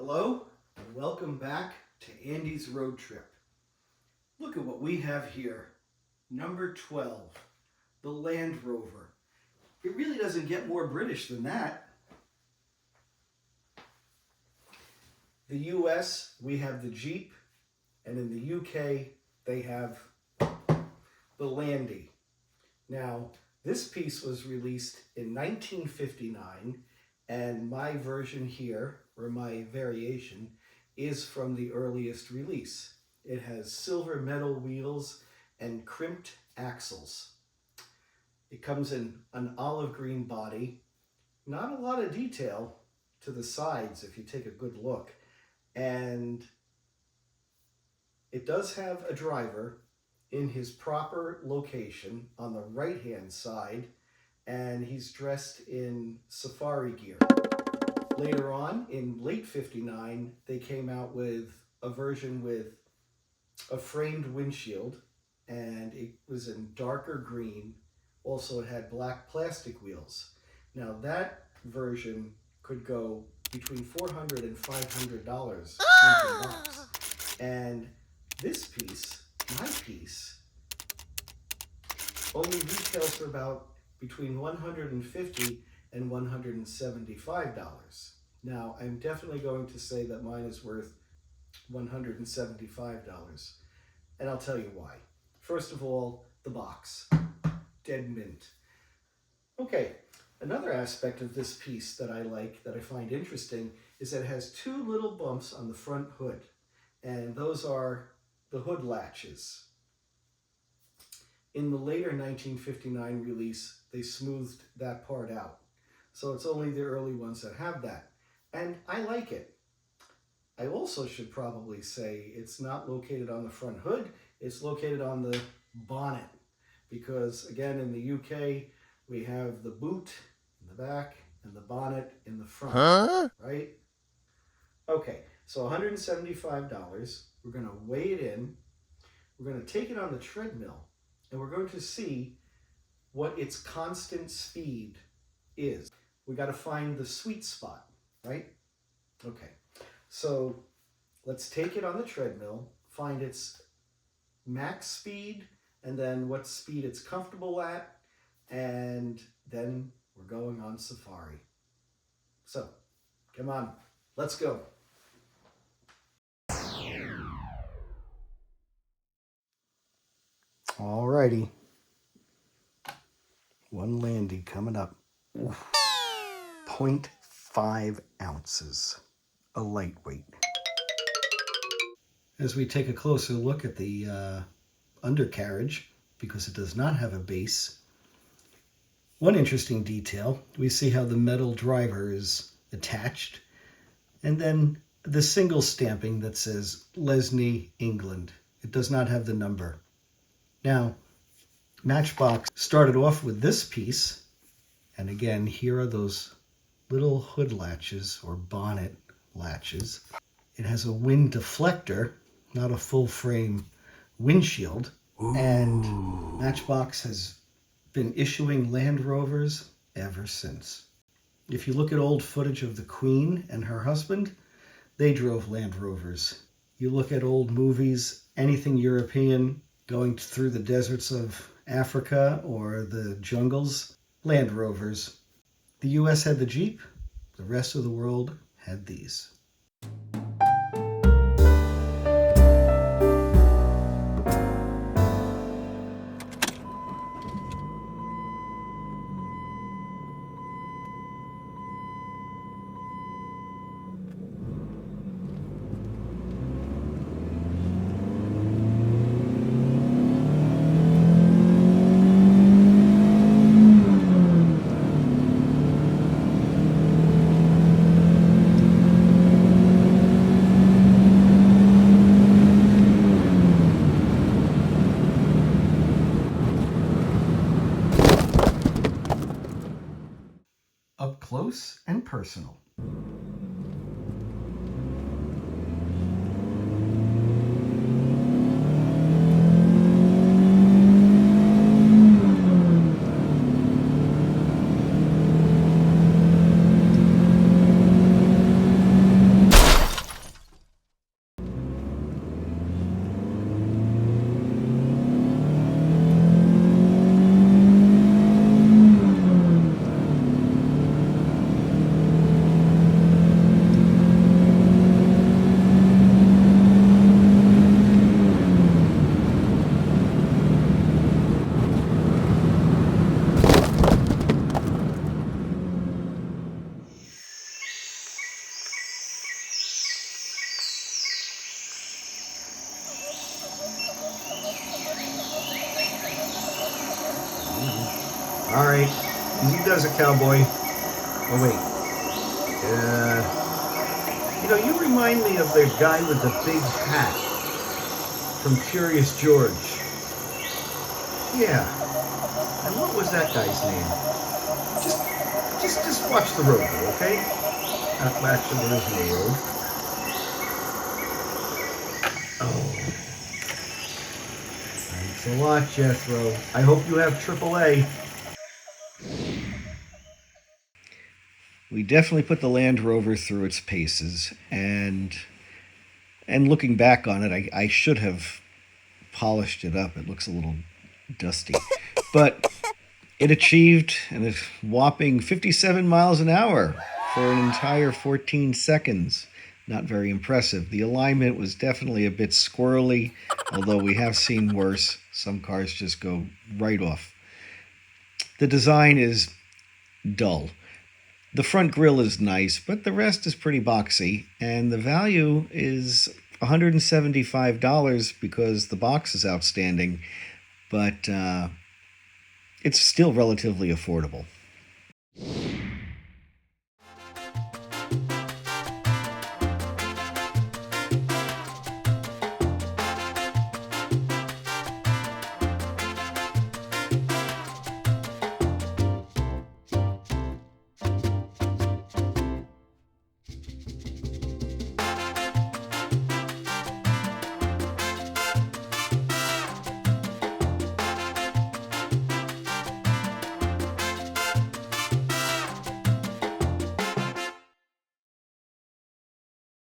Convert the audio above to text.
Hello and welcome back to Andy's Road Trip. Look at what we have here. Number 12, the Land Rover. It really doesn't get more British than that. The US, we have the Jeep, and in the UK, they have the Landy. Now, this piece was released in 1959, and my version here, or my variation, is from the earliest release. It has silver metal wheels and crimped axles. It comes in an olive green body. Not a lot of detail to the sides if you take a good look. And it does have a driver in his proper location on the right-hand side, and he's dressed in safari gear. Later on, in late 59, they came out with a version with a framed windshield, and it was in darker green. Also, it had black plastic wheels. Now, that version could go between $400 and $500 and this piece, my piece, only retails for about between $150 and $175. Now, I'm definitely going to say that mine is worth $175, and I'll tell you why. First of all, the box, dead mint. Okay, another aspect of this piece that I like, that I find interesting, is that it has two little bumps on the front hood, and those are the hood latches. In the later 1959 release, they smoothed that part out. So it's only the early ones that have that. And I like it. I also should probably say it's not located on the front hood, it's located on the bonnet. Because again, in the UK, we have the boot in the back and the bonnet in the front, right? Okay, so $175. We're gonna weigh it in. We're gonna take it on the treadmill, and we're going to see what its constant speed is. We got to find the sweet spot, right? Okay, so let's take it on the treadmill, find its max speed, and then what speed it's comfortable at, and then we're going on safari. So, come on, let's go. Alrighty, one Landy coming up. 0.5 ounces, a lightweight. As we take a closer look at the undercarriage, because it does not have a base, one interesting detail, we see how the metal driver is attached, and then the single stamping that says Lesney, England. It does not have the number. Now, Matchbox started off with this piece, and again, here are those little hood latches or bonnet latches. It has a wind deflector, not a full frame windshield. Ooh. And Matchbox has been issuing Land Rovers ever since. If you look at old footage of the Queen and her husband, they drove Land Rovers. You look at old movies, anything European, going through the deserts of Africa or the jungles, Land Rovers. The US had the Jeep, the rest of the world had these. Up close and personal. All right, easy does it, cowboy. Oh wait, you remind me of the guy with the big hat from Curious George. Yeah, and what was that guy's name? Just watch the road, though, okay? Actually, there is no road. Oh, thanks a lot, Jethro. I hope you have AAA. We definitely put the Land Rover through its paces, and looking back on it, I should have polished it up. It looks a little dusty, but it achieved a whopping 57 miles an hour for an entire 14 seconds. Not very impressive. The alignment was definitely a bit squirrely, although we have seen worse. Some cars just go right off. The design is dull. The front grille is nice, but the rest is pretty boxy, and the value is $175 because the box is outstanding, but it's still relatively affordable.